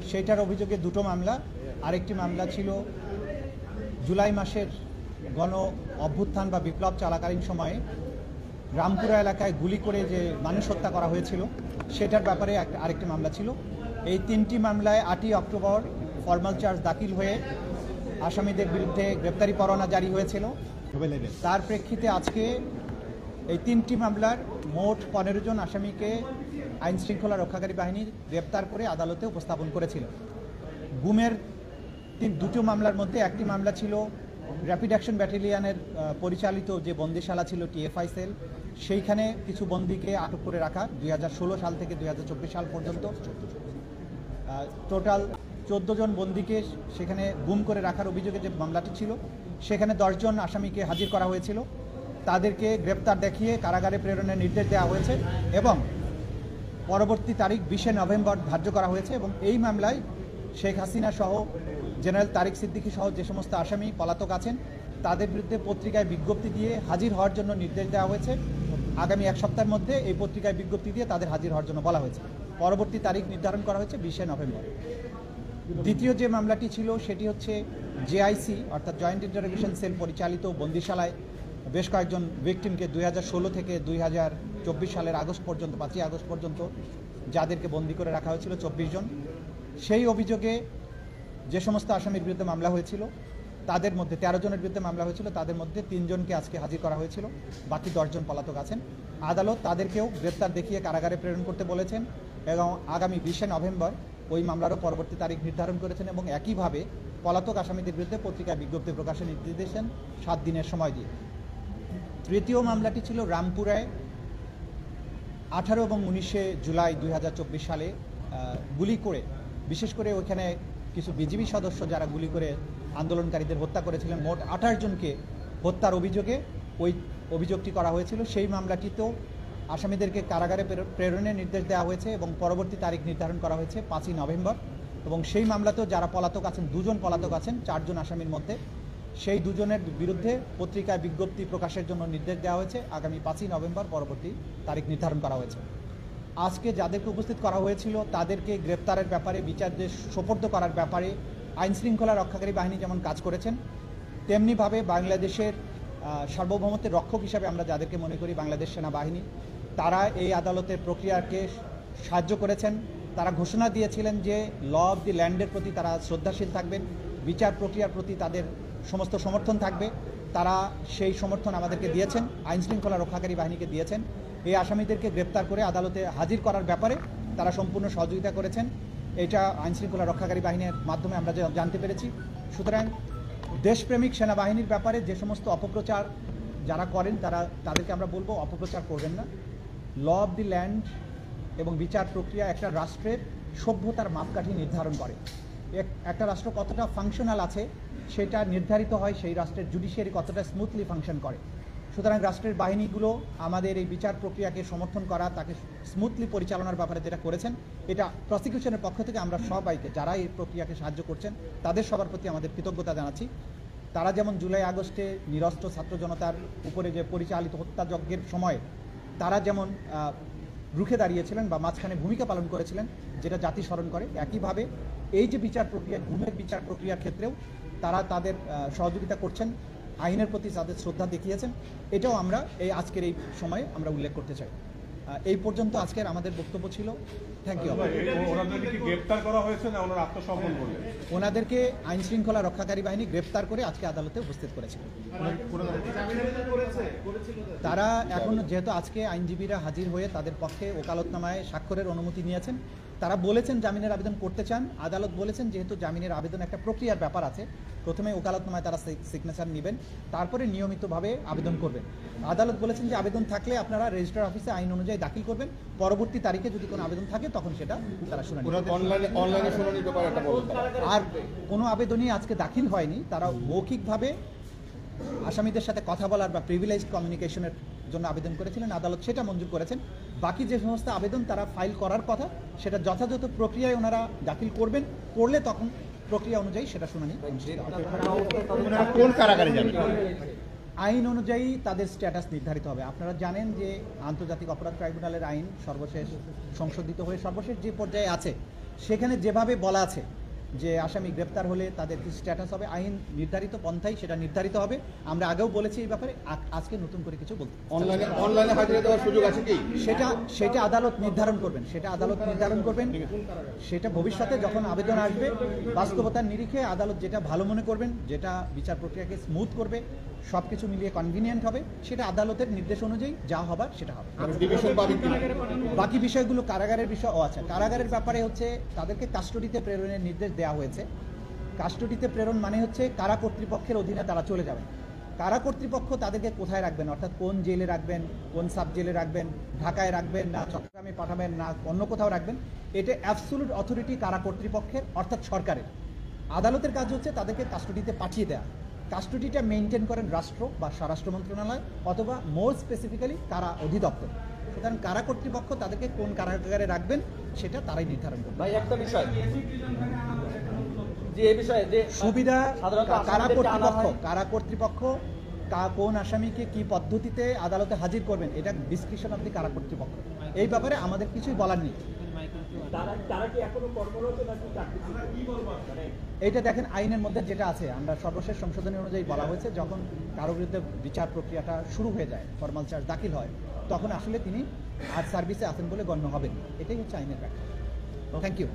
সেইটার অভিযোগে দুটো মামলা। আরেকটি মামলা ছিল জুলাই মাসের গণ অভ্যুত্থান বা বিপ্লব চলাকালীন সময়ে রামপুরা এলাকায় গুলি করে যে মানুষ হত্যা করা হয়েছিল সেটার ব্যাপারে আরেকটি মামলা ছিল। এই তিনটি মামলায় 8ই অক্টোবর ফরমাল চার্জ দাখিল হয়ে আসামিদের বিরুদ্ধে গ্রেপ্তারি পরোয়ানা জারি হয়েছিল। তার প্রেক্ষিতে আজকে এই তিনটি মামলার মোট 15 জন আসামিকে আইন শৃঙ্খলা রক্ষাকারী বাহিনী গ্রেপ্তার করে আদালতে উপস্থাপন করেছিল। গুমের দুটো মামলার মধ্যে একটি মামলা ছিল র্যাপিড অ্যাকশন ব্যাটালিয়নের পরিচালিত যে বন্দিশালা ছিল টিএফআই সেল, সেইখানে কিছু বন্দীকে আটক করে রাখা 2016 সাল থেকে 2024 সাল পর্যন্ত টোটাল 14 জন বন্দীকে সেখানে গুম করে রাখার অভিযোগে যে মামলাটি ছিল সেখানে 10 জন আসামিকে হাজির করা হয়েছিল। তাদেরকে গ্রেপ্তার দেখিয়ে কারাগারে প্রেরণের নির্দেশ দেওয়া হয়েছে এবং পরবর্তী তারিখ 20শে নভেম্বর ধার্য করা হয়েছে। এবং এই মামলায় শেখ হাসিনা সহ জেনারেল তারিক সিদ্দিকী সহ যে সমস্ত আসামি পলাতক আছেন তাদের বিরুদ্ধে পত্রিকায় বিজ্ঞপ্তি দিয়ে হাজির হওয়ার জন্য নির্দেশ দেওয়া হয়েছে। আগামী এক সপ্তাহের মধ্যে এই পত্রিকায় বিজ্ঞপ্তি দিয়ে তাদের হাজির হওয়ার জন্য বলা হয়েছে। পরবর্তী তারিখ নির্ধারণ করা হয়েছে 20শে নভেম্বর। দ্বিতীয় যে মামলাটি ছিল সেটি হচ্ছে জেআইসি অর্থাৎ জয়েন্ট ইন্টারোগেশন সেল পরিচালিত বন্দিশালায় বেশ কয়েকজন ভিকটিমকে 2016 থেকে 2024 সালের আগস্ট পর্যন্ত 5ই আগস্ট পর্যন্ত যাদেরকে বন্দি করে রাখা হয়েছিল 24 জন। সেই অভিযোগে যে সমস্ত আসামির বিরুদ্ধে মামলা হয়েছিল তাদের মধ্যে 13 জনের বিরুদ্ধে মামলা হয়েছিল, তাদের মধ্যে 3 জনকে আজকে হাজির করা হয়েছিল, বাকি 10 জন পলাতক আছেন। আদালত তাদেরকেও গ্রেপ্তার দেখিয়ে কারাগারে প্রেরণ করতে বলেছেন এবং আগামী 20শে নভেম্বর ওই মামলারও পরবর্তী তারিখ নির্ধারণ করেছেন এবং একইভাবে পলাতক আসামিদের বিরুদ্ধে পত্রিকায় বিজ্ঞপ্তি প্রকাশের নির্দেশ দিয়েছেন 7 দিনের সময় দিয়ে। তৃতীয় মামলাটি ছিল রামপুরায় 18 এবং 19শে জুলাই 2024 সালে গুলি করে, বিশেষ করে ওইখানে কিছু বিজিবি সদস্য যারা গুলি করে আন্দোলনকারীদের হত্যা করেছিলেন, মোট 28 জনকে হত্যার অভিযোগে ওই অভিযোগটি করা হয়েছিল। সেই মামলাটিতেও আসামিদেরকে কারাগারে প্রেরণের নির্দেশ দেওয়া হয়েছে এবং পরবর্তী তারিখ নির্ধারণ করা হয়েছে 5ই নভেম্বর। এবং সেই মামলাতেও যারা পলাতক আছেন 2 জন পলাতক আছেন 4 জন আসামির মধ্যে, সেই 2 জনের বিরুদ্ধে পত্রিকায় বিজ্ঞপ্তি প্রকাশের জন্য নির্দেশ দেওয়া হয়েছে। আগামী 5ই নভেম্বর পরবর্তী তারিখ নির্ধারণ করা হয়েছে। আজকে যাদেরকে উপস্থিত করা হয়েছিল তাদেরকে গ্রেপ্তারের ব্যাপারে বিচারদের সোপর্দ করার ব্যাপারে আইন শৃঙ্খলা রক্ষাকারী বাহিনী যেমন কাজ করেছেন তেমনিভাবে বাংলাদেশের সার্বভৌমত্বের রক্ষক হিসাবে আমরা যাদেরকে মনে করি বাংলাদেশ সেনাবাহিনী, তারা এই আদালতের প্রক্রিয়াকে সাহায্য করেছেন। তারা ঘোষণা দিয়েছিলেন যে ল অফ দি ল্যান্ডের প্রতি তারা শ্রদ্ধাশীল থাকবেন, বিচার প্রক্রিয়ার প্রতি তাদের সমস্ত সমর্থন থাকবে। তারা সেই সমর্থন আমাদেরকে দিয়েছেন, আইন শৃঙ্খলা রক্ষাকারী বাহিনীকে দিয়েছেন। এই আসামিদেরকে গ্রেপ্তার করে আদালতে হাজির করার ব্যাপারে তারা সম্পূর্ণ সহযোগিতা করেছেন। এটা আইন শৃঙ্খলা রক্ষাকারী বাহিনীর মাধ্যমে আমরা জানতে পেরেছি। সুতরাং দেশপ্রেমিক সেনাবাহিনীর ব্যাপারে যে সমস্ত অপপ্রচার যারা করেন তাদেরকে আমরা বলবো অপপ্রচার করবেন না। ল অফ দি ল্যান্ড এবং বিচার প্রক্রিয়া একটা রাষ্ট্রের সভ্যতার মাপকাঠি নির্ধারণ করে। একটা রাষ্ট্র কতটা ফাংশনাল আছে সেটা নির্ধারিত হয় সেই রাষ্ট্রের জুডিশিয়ারি কতটা স্মুথলি ফাংশন করে। সুতরাং রাষ্ট্রের বাহিনীগুলো আমাদের এই বিচার প্রক্রিয়াকে সমর্থন করা, তাকে স্মুথলি পরিচালনার ব্যাপারে যেটা করেছেন, এটা প্রসিকিউশনের পক্ষ থেকে আমরা সবাইকে যারা এই প্রক্রিয়াকে সাহায্য করছেন তাদের সবার প্রতি আমাদের কৃতজ্ঞতা জানাচ্ছি। তারা যেমন জুলাই আগস্টে নিরস্ত্র ছাত্র জনতার উপরে যে পরিচালিত হত্যাযজ্ঞের সময় তারা যেমন রুখে দাঁড়িয়েছিলেন বা মাঝখানে ভূমিকা পালন করেছিলেন, যেটা জাতি স্মরণ করে, একইভাবে এই যে বিচার প্রক্রিয়া, গুমের বিচার প্রক্রিয়ার ক্ষেত্রেও তারা তাদের সহযোগিতা করছেন, আইনের প্রতি তাদের শ্রদ্ধা দেখিয়েছেন। এটাও আমরা এই আজকের এই সময়ে আমরা উল্লেখ করতে চাই। এই পর্যন্ত আজকের আমাদের বক্তব্য ছিল। Thank you. ওনাদেরকে আইন শৃঙ্খলা রক্ষাকারী বাহিনী গ্রেপ্তার করে আজকে আদালতে উপস্থিত করেছে। তারা এখন যেহেতু আজকে আইনজীবীরা হাজির হয়ে তাদের পক্ষে ওকালতনামায় স্বাক্ষরের অনুমতি নিয়েছেন, তারা বলেছেন জামিনের আবেদন করতে চান। আদালত বলেছেন যেহেতু জামিনের আবেদন একটা প্রক্রিয়ার ব্যাপার আছে, প্রথমে ওকালতনামায় তারা সিগনেচার নেবেন, তারপরে নিয়মিতভাবে আবেদন করবেন। আদালত বলেছেন যে আবেদন থাকলে আপনারা রেজিস্ট্রার অফিসে আইন অনুযায়ী দাখিল করবেন, পরবর্তী তারিখে যদি কোনো আবেদন থাকে তখন সেটা তারা শুনানি আর কোনো আবেদনই আজকে দাখিল হয়নি। তারা মৌখিকভাবে আসামিদের সাথে কথা বলার বা প্রিভিলেজ কমিউনিকেশনের জন্য আবেদন করেছিলেন, আদালত সেটা মঞ্জুর করেছেন। বাকি যে সমস্ত আবেদন তারা ফাইল করার কথা সেটা যথাযথ প্রক্রিয়ায় ওনারা দাখিল করবেন, করলে তখন প্রক্রিয়া অনুযায়ী সেটা শুনানি আইন অনুযায়ী তাদের স্ট্যাটাস নির্ধারিত হবে। আপনারা জানেন যে আন্তর্জাতিক অপরাধ ট্রাইব্যুনালের আইন সর্বশেষ সংশোধিত হয়ে সর্বশেষ যে পর্যায়ে আছে সেখানে যেভাবে বলা আছে যে আসামি গ্রেপ্তার হলে তাদের কি স্ট্যাটাস হবে, আইন নির্ধারিত পন্থায় সেটা নির্ধারিত হবে। আমরা আগেও বলেছি এই ব্যাপারে, আজকে নতুন করে কিছু বলতে অনলাইনে হাজিরা দেওয়ার সুযোগ আছে কি? সেটা আদালত নির্ধারণ করবেন, সেটা ভবিষ্যতে যখন আবেদন আসবে বাস্তবতার নিরিখে আদালত যেটা ভালো মনে করবেন, যেটা বিচার প্রক্রিয়াকে স্মুথ করবে, সব কিছু মিলিয়ে কনভিনিয়েন্ট হবে, সেটা আদালতের নির্দেশ অনুযায়ী যা হবার সেটা হবে। বাকি বিষয়গুলো কারাগারের বিষয়। আচ্ছা, কারাগারের ব্যাপারে হচ্ছে তাদেরকে কাস্টডিতে প্রেরণের নির্দেশ দেওয়া হয়েছে। কাস্টডিতে প্রেরণ মানে হচ্ছে কারা কর্তৃপক্ষের অধীনে তারা চলে যাবেন। কারা কর্তৃপক্ষ তাদেরকে কোথায় রাখবেন, অর্থাৎ কোন জেলে রাখবেন, কোন সাব জেলে রাখবেন, ঢাকায় রাখবেন না চট্টগ্রামে পাঠাবেন না অন্য কোথাও রাখবেন, এটা অ্যাবসোলুট অথরিটি কারা কর্তৃপক্ষের, অর্থাৎ সরকারের। আদালতের কাজ হচ্ছে তাদেরকে কাস্টডিতে পাঠিয়ে দেওয়া। কাস্টডিটা মেনটেন করেন রাষ্ট্র বা স্বরাষ্ট্র মন্ত্রণালয় অথবা মোর স্পেসিফিক্যালি কারা অধিদপ্তর। সুতরাং কারা কর্তৃপক্ষ তাদেরকে কোন কারাগারে রাখবেন সেটা তারাই নির্ধারণ করবে। ভাই একটা বিষয় যে এই বিষয়ে যে সুবিধা কারা কর্তৃপক্ষ কোন আসামিকে কি পদ্ধতিতে আদালতে হাজির করবেন এটা ডিসক্রিপশন অব দি কারা কর্তৃপক্ষ। এই ব্যাপারে আমাদের কিছুই বলার নেই। এইটা দেখেন আইনের মধ্যে যেটা আছে, আমরা সর্বশেষ সংশোধনী অনুযায়ী বলা হয়েছে যখন কারো বিরুদ্ধে বিচার প্রক্রিয়াটা শুরু হয়ে যায়, ফরমাল চার্জ দাখিল হয়, তখন আসলে তিনি আর সার্ভিসে আছেন বলে গণ্য হবেন। এটাই হচ্ছে আইনের ব্যাখ্যা। Thank you.